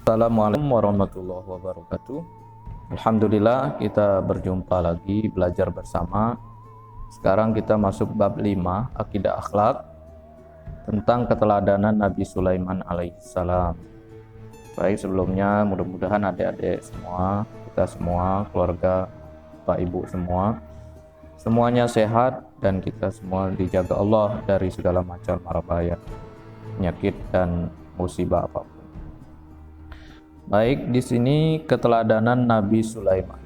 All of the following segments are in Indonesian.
Assalamualaikum warahmatullahi wabarakatuh. Alhamdulillah kita berjumpa lagi belajar bersama. Sekarang kita masuk bab 5 akidah akhlak tentang keteladanan Nabi Sulaiman alaihissalam. Baik, sebelumnya mudah-mudahan adik-adik semua, kita semua, keluarga, Pak Ibu semua, semuanya sehat dan kita semua dijaga Allah dari segala macam mara bahaya, penyakit dan musibah apapun. Baik, di sini keteladanan Nabi Sulaiman.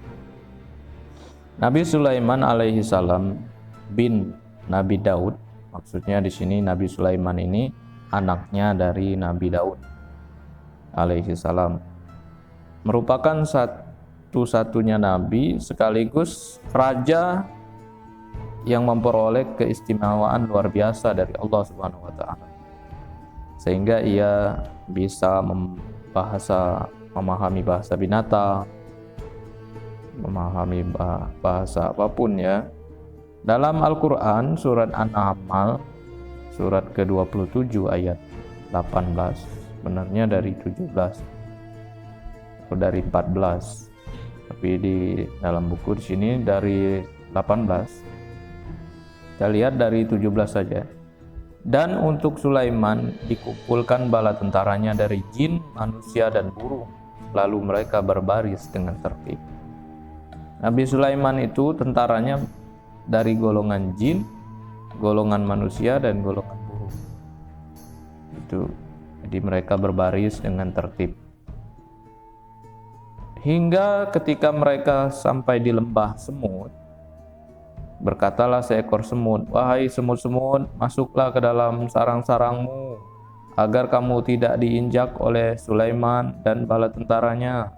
Nabi Sulaiman alaihi salam bin Nabi Daud. Maksudnya di sini Nabi Sulaiman ini anaknya dari Nabi Daud alaihi salam. Merupakan satu-satunya nabi sekaligus raja yang memperoleh keistimewaan luar biasa dari Allah Subhanahu wa taala. Sehingga ia bisa memahami bahasa binatang, memahami bahasa apapun ya. Dalam Al-Quran surat An-Nahl surat ke-27 ayat 18, sebenarnya dari 17 atau dari 14, tapi di dalam buku di sini dari 18. Kita lihat dari 17 saja. Dan untuk Sulaiman dikumpulkan bala tentaranya dari jin, manusia, dan burung. Lalu mereka berbaris dengan tertib. Nabi Sulaiman itu tentaranya dari golongan jin, golongan manusia, dan golongan burung. Itu. Jadi mereka berbaris dengan tertib. Hingga ketika mereka sampai di lembah semut, berkatalah seekor semut, "Wahai semut-semut, masuklah ke dalam sarang-sarangmu, agar kamu tidak diinjak oleh Sulaiman dan bala tentaranya."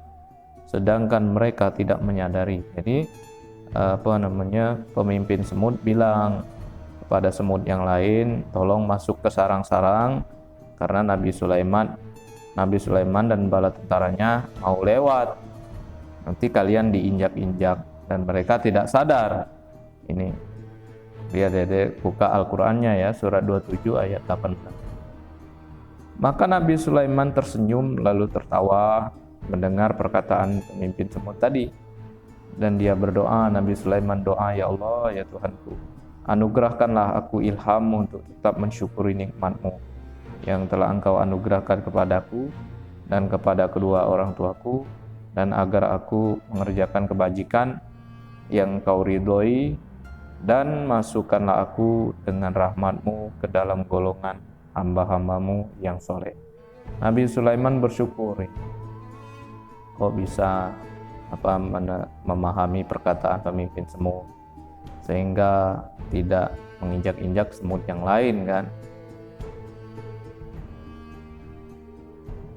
Sedangkan mereka tidak menyadari. Jadi pemimpin semut bilang kepada semut yang lain, "Tolong masuk ke sarang-sarang, karena Nabi Sulaiman dan bala tentaranya mau lewat. Nanti kalian diinjak-injak." Dan mereka tidak sadar. Ini lihat Dede buka Al-Qur'annya ya, surat 27 ayat 18. Maka Nabi Sulaiman tersenyum lalu tertawa mendengar perkataan pemimpin semut tadi, dan dia berdoa. Nabi Sulaiman doa, "Ya Allah, ya Tuhanku, anugerahkanlah aku ilham untuk tetap mensyukuri nikmat-Mu yang telah Engkau anugerahkan kepadaku dan kepada kedua orang tuaku, dan agar aku mengerjakan kebajikan yang Engkau ridhoi, dan masukkanlah aku dengan rahmat-Mu ke dalam golongan hamba-hamba-Mu yang soleh." Nabi Sulaiman bersyukur. Kok bisa memahami perkataan pemimpin semut sehingga tidak menginjak-injak semut yang lain kan.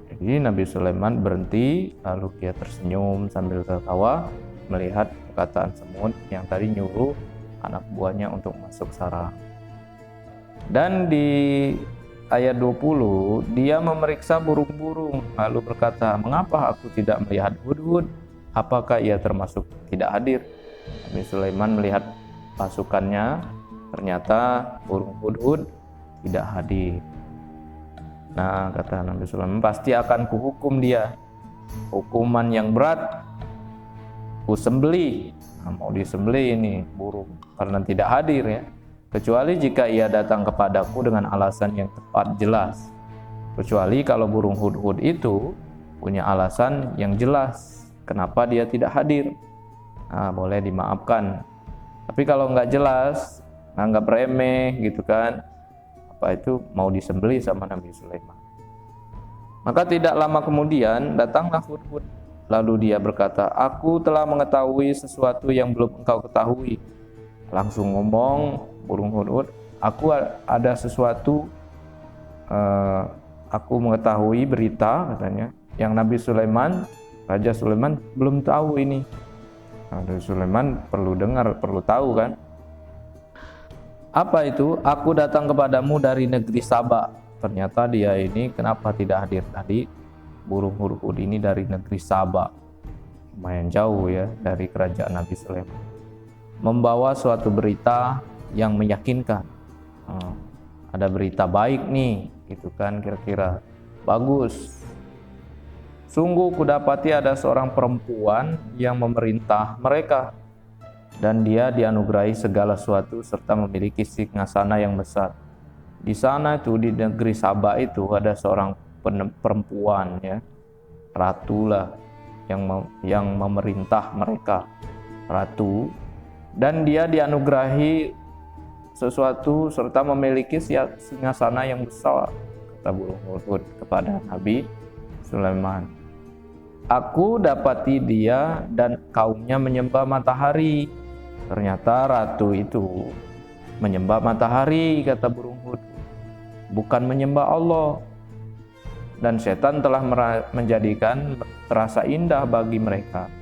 Jadi Nabi Sulaiman berhenti lalu dia tersenyum sambil tertawa melihat perkataan semut yang tadi nyuruh anak buahnya untuk masuk sarang. Dan di ayat 20 dia memeriksa burung-burung lalu berkata, "Mengapa aku tidak melihat hudhud? Apakah ia termasuk tidak hadir?" Nabi Sulaiman melihat pasukannya, ternyata burung hudhud tidak hadir. Nah, kata Nabi Sulaiman, "Pasti akan kuhukum dia hukuman yang berat, ku sembelih." Nah, mau disembelih ini burung karena tidak hadir ya, kecuali jika ia datang kepadaku dengan alasan yang tepat jelas. Kecuali kalau burung hudhud itu punya alasan yang jelas kenapa dia tidak hadir, nah boleh dimaafkan. Tapi kalau nggak jelas, nganggap remeh gitu kan, apa itu mau disembelih sama Nabi Sulaiman. Maka tidak lama kemudian datanglah hudhud. Lalu dia berkata, "Aku telah mengetahui sesuatu yang belum engkau ketahui." Langsung ngomong burung hudhud, "Aku ada sesuatu, aku mengetahui berita," katanya, "yang Nabi Sulaiman, Raja Sulaiman belum tahu ini." Nabi Sulaiman perlu dengar, perlu tahu kan. "Apa itu? Aku datang kepadamu dari negeri Saba." Ternyata dia ini kenapa tidak hadir tadi? Burung hudhud ini dari negeri Saba, lumayan jauh ya dari kerajaan Nabi Sulaiman, membawa suatu berita yang meyakinkan. Ada berita baik nih, gitu kan, kira-kira bagus. Sungguh kudapati ada seorang perempuan yang memerintah mereka, dan dia dianugerahi segala sesuatu serta memiliki singgasana yang besar. Di sana itu, di negeri Saba itu, ada seorang perempuan, ya, ratu lah, yang memerintah mereka, ratu, dan dia dianugerahi sesuatu serta memiliki singgasana yang besar, kata burung hudhud kepada Nabi Sulaiman. Aku dapati dia dan kaumnya menyembah matahari. Ternyata ratu itu menyembah matahari, kata burung hudhud, bukan menyembah Allah. Dan setan telah menjadikan terasa indah bagi mereka.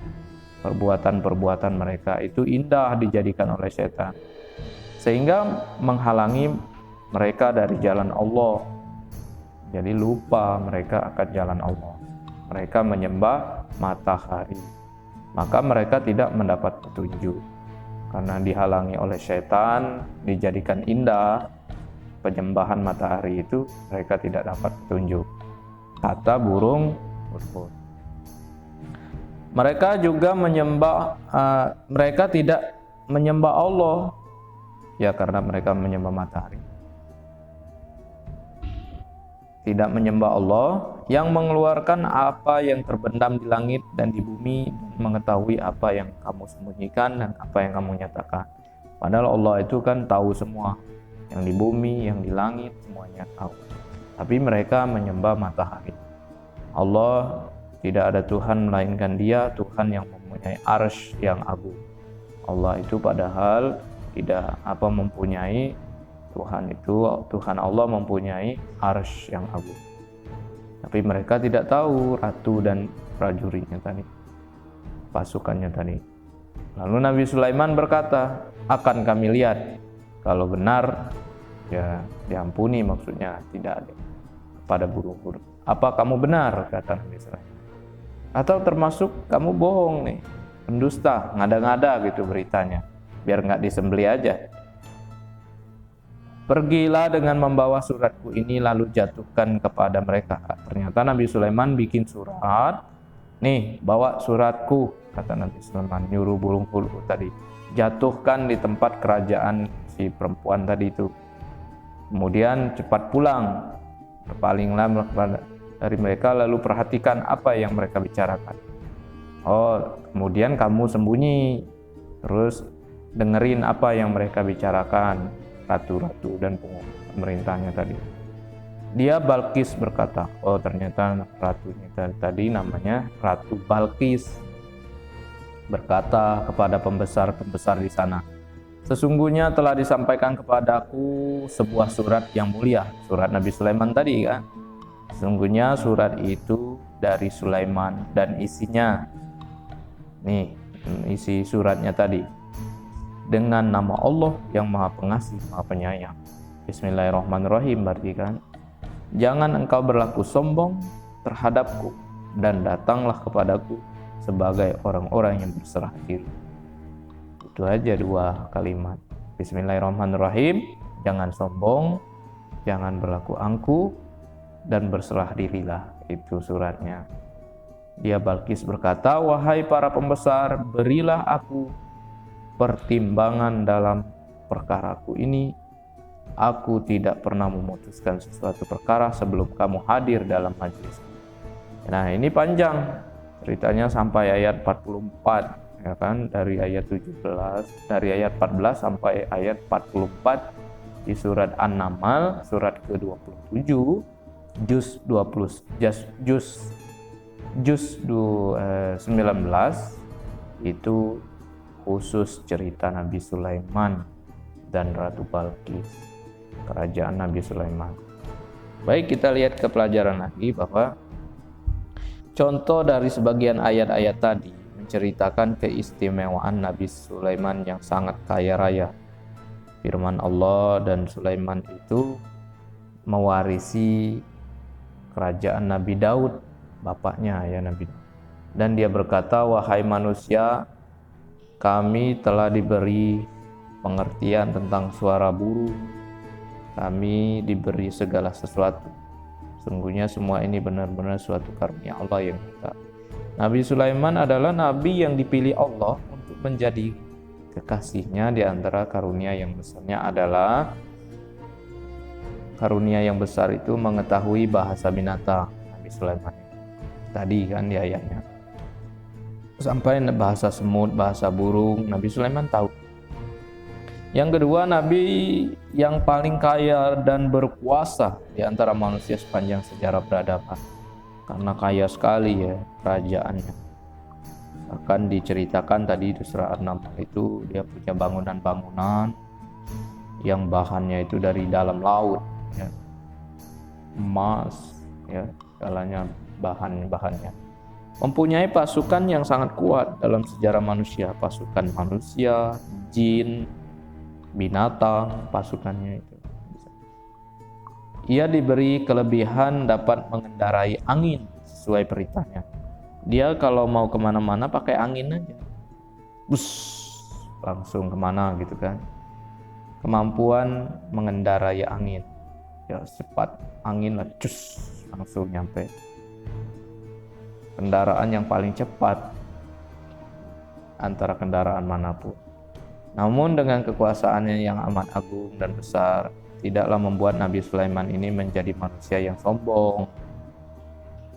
Perbuatan-perbuatan mereka itu indah dijadikan oleh setan, sehingga menghalangi mereka dari jalan Allah. Jadi lupa mereka akan jalan Allah. Mereka menyembah matahari, maka mereka tidak mendapat petunjuk. Karena dihalangi oleh setan, dijadikan indah penyembahan matahari itu, mereka tidak dapat petunjuk, kata burung hudhud. Mereka juga mereka tidak menyembah Allah, ya, karena mereka menyembah matahari. Tidak menyembah Allah yang mengeluarkan apa yang terbendam di langit dan di bumi, dan mengetahui apa yang kamu sembunyikan dan apa yang kamu nyatakan. Padahal Allah itu kan tahu semua, yang di bumi, yang di langit, semuanya tahu. Tapi mereka menyembah matahari. Allah tidak ada Tuhan melainkan Dia, Tuhan yang mempunyai arsy yang agung. Allah itu padahal tidak mempunyai Tuhan Allah mempunyai arsy yang agung. Tapi mereka tidak tahu, ratu dan prajuritnya tadi, pasukannya tadi. Lalu Nabi Sulaiman berkata, akan kami lihat, kalau benar ya diampuni, maksudnya tidak ada kepada burung hudhud. Apa kamu benar, kata Nabi Sulaiman, atau termasuk kamu bohong nih, pendusta, ngada-ngada gitu beritanya, biar nggak disembelih aja. Pergilah dengan membawa suratku ini lalu jatuhkan kepada mereka. Ternyata Nabi Sulaiman bikin surat. Nih, bawa suratku, kata Nabi Sulaiman, nyuruh burung hudhud tadi, jatuhkan di tempat kerajaan si perempuan tadi itu. Kemudian cepat pulang, berpalinglah dari mereka, lalu perhatikan apa yang mereka bicarakan. Kemudian kamu sembunyi, terus dengerin apa yang mereka bicarakan, ratu-ratu dan pemerintahnya tadi. Dia Balqis berkata, ternyata ratunya tadi namanya Ratu Balqis, berkata kepada pembesar-pembesar di sana, sesungguhnya telah disampaikan kepadaku sebuah surat yang mulia, surat Nabi Sulaiman tadi kan. Sesungguhnya surat itu dari Sulaiman dan isinya, nih isi suratnya tadi, dengan nama Allah yang Maha Pengasih, Maha Penyayang. Bismillahirrahmanirrahim, berarti kan, jangan engkau berlaku sombong terhadapku dan datanglah kepadaku sebagai orang-orang yang berserah diri. Itu aja dua kalimat. Bismillahirrahmanirrahim, jangan sombong, jangan berlaku angkuh, dan berserah dirilah. Itu suratnya. Dia Balqis berkata, wahai para pembesar, berilah aku pertimbangan dalam perkaraku ini. Aku tidak pernah memutuskan sesuatu perkara sebelum kamu hadir dalam majelis. Nah, ini panjang ceritanya sampai ayat 44, ya kan, dari ayat 14 sampai ayat 44 di surat An-Naml, surat ke-27, juz 19, itu khusus cerita Nabi Sulaiman dan Ratu Balqis, kerajaan Nabi Sulaiman. Baik, kita lihat ke pelajaran lagi bahwa contoh dari sebagian ayat-ayat tadi menceritakan keistimewaan Nabi Sulaiman yang sangat kaya raya. Firman Allah, dan Sulaiman itu mewarisi kerajaan Nabi Daud, bapaknya ya Nabi. Dan dia berkata, wahai manusia, kami telah diberi pengertian tentang suara burung, kami diberi segala sesuatu Sungguhnya semua ini benar-benar suatu karunia Allah yang nyata. Nabi Sulaiman adalah nabi yang dipilih Allah untuk menjadi kekasihnya. Di antara karunia yang besarnya adalah karunia yang besar itu mengetahui bahasa binatang. Nabi Sulaiman tadi kan di ayatnya, sampai bahasa semut, bahasa burung, Nabi Sulaiman tahu. Yang kedua, nabi yang paling kaya dan berkuasa di antara manusia sepanjang sejarah peradaban, karena kaya sekali ya kerajaannya. Akan diceritakan tadi di surah An-Naml itu dia punya bangunan-bangunan yang bahannya itu dari dalam laut ya. Emas ya, segalanya bahannya. Mempunyai pasukan yang sangat kuat dalam sejarah manusia, pasukan manusia, jin, binatang, pasukannya itu. Ia diberi kelebihan dapat mengendarai angin sesuai perintahnya. Dia kalau mau kemana-mana pakai angin aja, bus, langsung kemana gitu kan. Kemampuan mengendarai angin, ya cepat angin lah, cus, langsung nyampe. Kendaraan yang paling cepat antara kendaraan manapun. Namun dengan kekuasaannya yang amat agung dan besar, tidaklah membuat Nabi Sulaiman ini menjadi manusia yang sombong.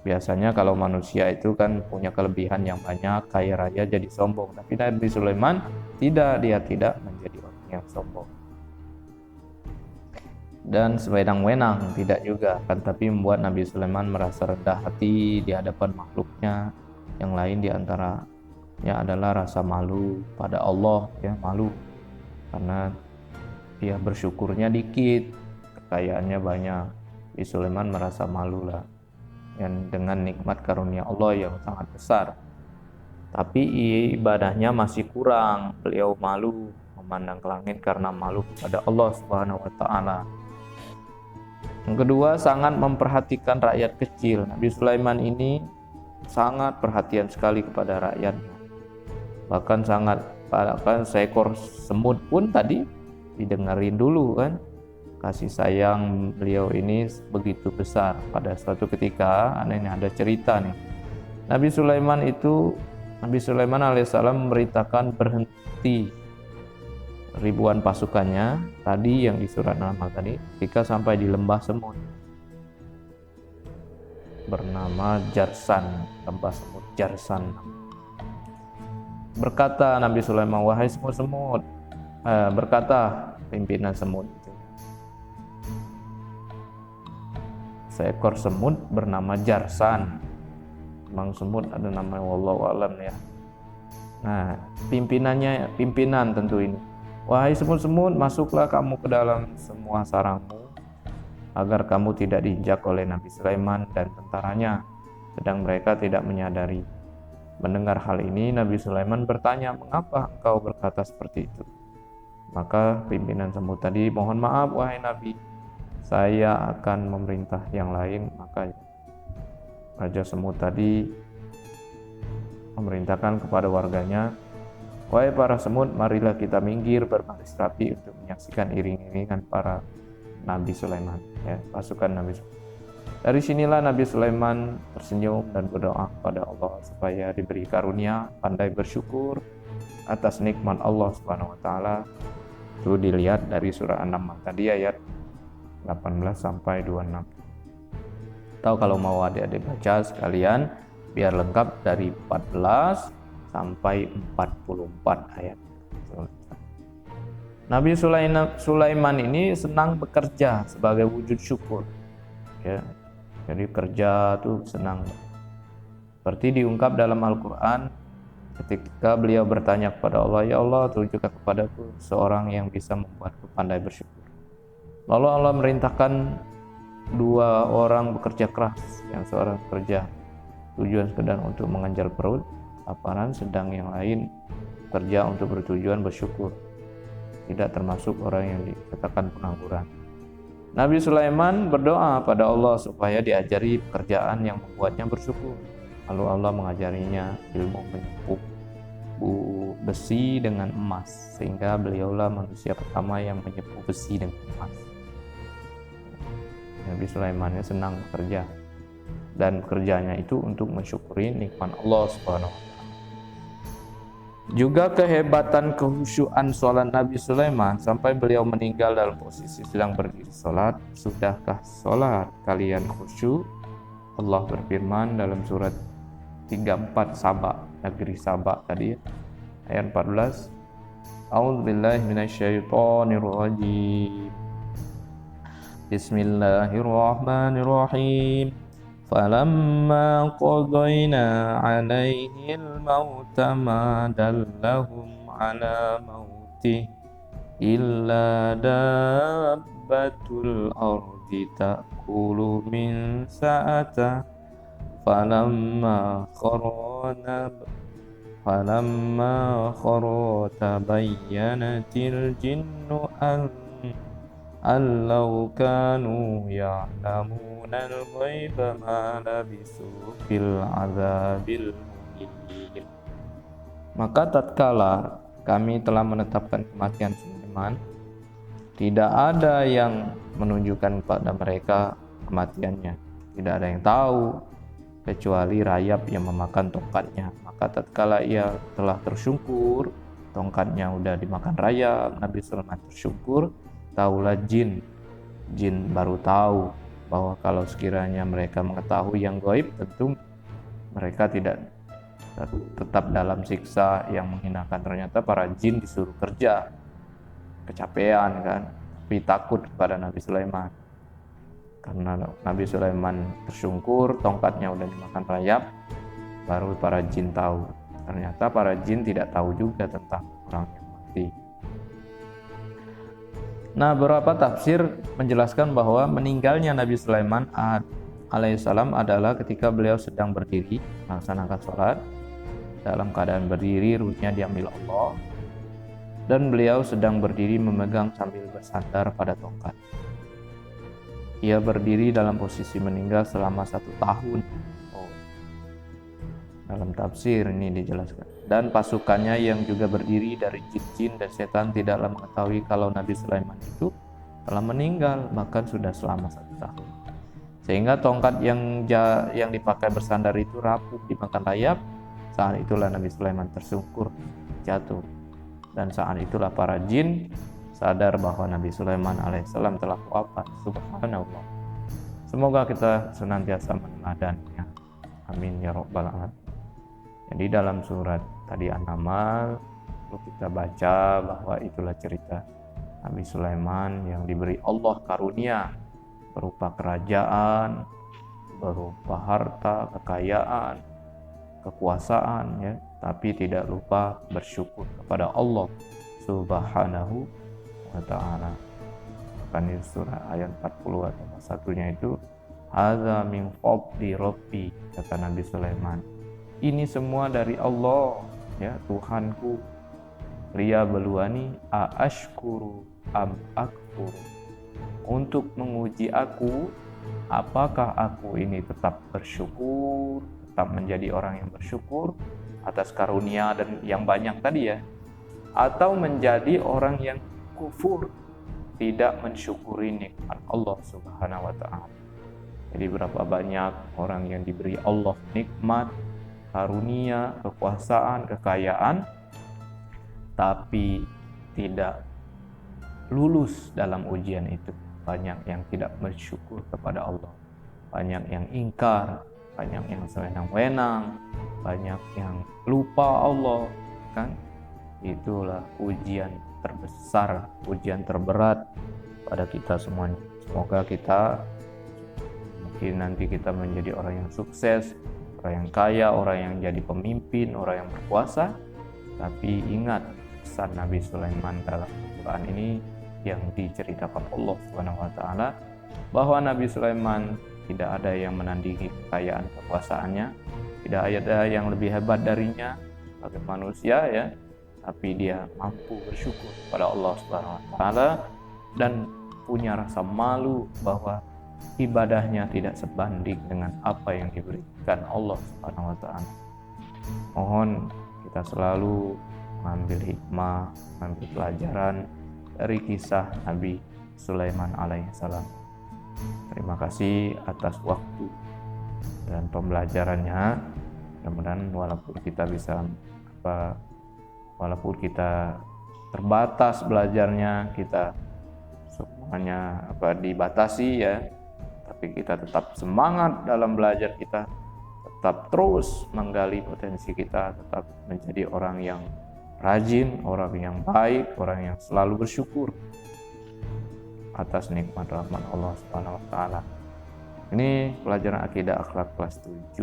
Biasanya kalau manusia itu kan punya kelebihan yang banyak, kaya raya jadi sombong. Tapi Nabi Sulaiman tidak, dia tidak menjadi orang yang sombong. Dan sewenang-wenang tidak juga, kan, tapi membuat Nabi Sulaiman merasa rendah hati di hadapan makhluknya. Yang lain diantaranya adalah rasa malu pada Allah, ya malu karena dia bersyukurnya dikit, kekayaannya banyak. Nabi Sulaiman merasa malu lah dan dengan nikmat karunia Allah yang sangat besar. Tapi ibadahnya masih kurang. Beliau malu memandang ke langit karena malu kepada Allah Subhanahu wa taala. Yang kedua, sangat memperhatikan rakyat kecil. Nabi Sulaiman ini sangat perhatian sekali kepada rakyatnya. Bahkan seekor semut pun tadi didengarin dulu kan. Kasih sayang beliau ini begitu besar. Pada suatu ketika, ini ada cerita nih. Nabi Sulaiman alaihissalam memerintahkan berhenti ribuan pasukannya tadi yang di surat An-Naml tadi ketika sampai di lembah semut bernama Jarsan, lembah semut Jarsan. Berkata Nabi Sulaiman, wahai semut-semut, berkata pimpinan semut itu, seekor semut bernama Jarsan. Memang semut ada nama, wallahu alam ya. Nah, pimpinan tentu ini. Wahai semut-semut, masuklah kamu ke dalam semua sarangmu agar kamu tidak diinjak oleh Nabi Sulaiman dan tentaranya, sedang mereka tidak menyadari. Mendengar hal ini, Nabi Sulaiman bertanya, mengapa engkau berkata seperti itu? Maka pimpinan semut tadi, mohon maaf wahai Nabi, saya akan memerintah yang lain. Maka Raja Semut tadi memerintahkan kepada warganya, wahai para semut, marilah kita minggir berbaris rapi untuk menyaksikan iring-iringan para Nabi Sulaiman, ya, pasukan Nabi Sulaiman. Dari sinilah Nabi Sulaiman tersenyum dan berdoa kepada Allah supaya diberi karunia pandai bersyukur atas nikmat Allah Subhanahu wa taala. Itu dilihat dari surah An-Naml tadi ayat 18 sampai 26. Atau kalau mau adik-adik baca sekalian biar lengkap dari 14 sampai 44 ayat. Nabi Sulaiman ini senang bekerja sebagai wujud syukur. Ya. Jadi kerja tuh senang. Seperti diungkap dalam Al-Quran ketika beliau bertanya kepada Allah, ya Allah, tunjukkan kepadaku seorang yang bisa membuatku pandai bersyukur. Lalu Allah merintahkan dua orang bekerja keras, yang seorang bekerja tujuan sekedar untuk mengejar perut laparan, sedang yang lain kerja untuk bertujuan bersyukur, tidak termasuk orang yang dikatakan pengangguran. Nabi Sulaiman berdoa pada Allah supaya diajari pekerjaan yang membuatnya bersyukur. Lalu Allah mengajarinya ilmu menyepuk besi dengan emas, sehingga beliaulah manusia pertama yang menyepuk besi dengan emas. Nabi Sulaiman senang bekerja, dan bekerjanya itu untuk mensyukuri nikmat Allah Subhanahu wa taala. Juga kehebatan kekhusyuan sholat Nabi Sulaiman sampai beliau meninggal dalam posisi sedang berdiri sholat. Sudahkah sholat kalian khusyuk? Allah berfirman dalam surat 34 Saba, negeri Saba tadi, ayat 14. A'udzubillahi minasyaitonirrajim. Bismillahirrahmanirrahim. Falamma qadayna 'alaihil mauta ma dallahum 'ala mautih illa dabbatul ardi ta'kulu min sa'ata falamma khara tabayyanatil jinnu allau kanu ya'lamuna al-ghaiba ma labisu fil azabil muhin. Maka tatkala kami telah menetapkan kematian Sulaiman, tidak ada yang menunjukkan pada mereka kematiannya. Tidak ada yang tahu kecuali rayap yang memakan tongkatnya. Maka tatkala ia telah tersungkur, tongkatnya udah dimakan rayap, Nabi Sulaiman tersungkur. Taulah jin baru tahu bahwa kalau sekiranya mereka mengetahui yang gaib, tentu mereka tidak tetap dalam siksa yang menghinakan. Ternyata para jin disuruh kerja, kecapean kan, tapi takut kepada Nabi Sulaiman. Karena Nabi Sulaiman tersungkur, tongkatnya udah dimakan rayap, baru para jin tahu. Ternyata para jin tidak tahu juga tentang orang yang mati. Nah, beberapa tafsir menjelaskan bahwa meninggalnya Nabi Sulaiman alaihissalam adalah ketika beliau sedang berdiri melaksanakan sholat. Dalam keadaan berdiri, ruhnya diambil Allah, dan beliau sedang berdiri memegang sambil bersandar pada tongkat. Ia berdiri dalam posisi meninggal selama 1 tahun. Dalam tafsir ini dijelaskan. Dan pasukannya yang juga berdiri dari jin-jin dan setan tidaklah mengetahui kalau Nabi Sulaiman itu telah meninggal, bahkan sudah selama 1 tahun. Sehingga tongkat yang dipakai bersandar itu rapuh dimakan rayap. Saat itulah Nabi Sulaiman tersungkur, jatuh. Dan saat itulah para jin sadar bahwa Nabi Sulaiman alaihissalam telah wafat. Subhanallah. Semoga kita senantiasa meneladaninya. Amin ya rabbal alamin. Jadi dalam surat tadi An-Naml kita baca bahwa itulah cerita Nabi Sulaiman yang diberi Allah karunia berupa kerajaan, berupa harta, kekayaan, kekuasaan, ya, tapi tidak lupa bersyukur kepada Allah Subhanahu wa ta'ala. Kan di surah ayat 40 atau satunya itu, hadza min fadli rabbi, kata Nabi Sulaiman. Ini semua dari Allah, ya, Tuhanku. Liya beluani aashkuru am akfuru. Untuk menguji aku, apakah aku ini tetap bersyukur, tetap menjadi orang yang bersyukur atas karunia dan yang banyak tadi, ya, atau menjadi orang yang kufur, tidak mensyukuri nikmat Allah Subhanahu wa ta'ala. Jadi berapa banyak orang yang diberi Allah nikmat, karunia, kekuasaan, kekayaan, tapi tidak lulus dalam ujian itu. Banyak yang tidak bersyukur kepada Allah, banyak yang ingkar, banyak yang sewenang-wenang, banyak yang lupa Allah, kan? Itulah ujian terbesar, ujian terberat pada kita semuanya. Semoga kita mungkin nanti kita menjadi orang yang sukses, orang yang kaya, orang yang jadi pemimpin, orang yang berkuasa. Tapi ingat pesan Nabi Sulaiman dalam Al-Quran ini yang diceritakan Allah Subhanahu wa ta'ala, bahwa Nabi Sulaiman tidak ada yang menandingi kekayaan kekuasaannya, tidak ada yang lebih hebat darinya sebagai manusia, ya, tapi dia mampu bersyukur kepada Allah Subhanahu wa ta'ala dan punya rasa malu bahwa ibadahnya tidak sebanding dengan apa yang diberikan Allah Subhanahu wa ta'ala. Mohon kita selalu mengambil hikmah, mengambil pelajaran dari kisah Nabi Sulaiman alaihissalam. Terima kasih atas waktu dan pembelajarannya. Mudah-mudahan walaupun kita terbatas belajarnya, kita semuanya dibatasi ya, tapi kita tetap semangat dalam belajar kita, tetap terus menggali potensi kita, tetap menjadi orang yang rajin, orang yang baik, orang yang selalu bersyukur atas nikmat rahmat Allah Subhanahu wa taala. Ini pelajaran akidah akhlak kelas 7.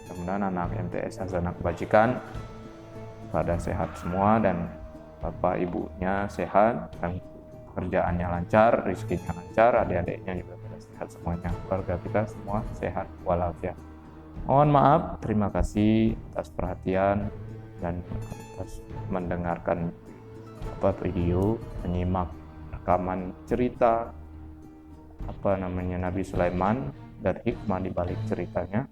Mudah-mudahan anak MTS Hasanah Kebajikan pada sehat semua, dan bapak ibunya sehat, dan pekerjaannya lancar, rezekinya lancar, adik-adiknya juga pada sehat semuanya, keluarga kita semua sehat walafiat. Mohon maaf, terima kasih atas perhatian dan atas mendengarkan video, menyimak rekaman cerita Nabi Sulaiman dan hikmah di balik ceritanya.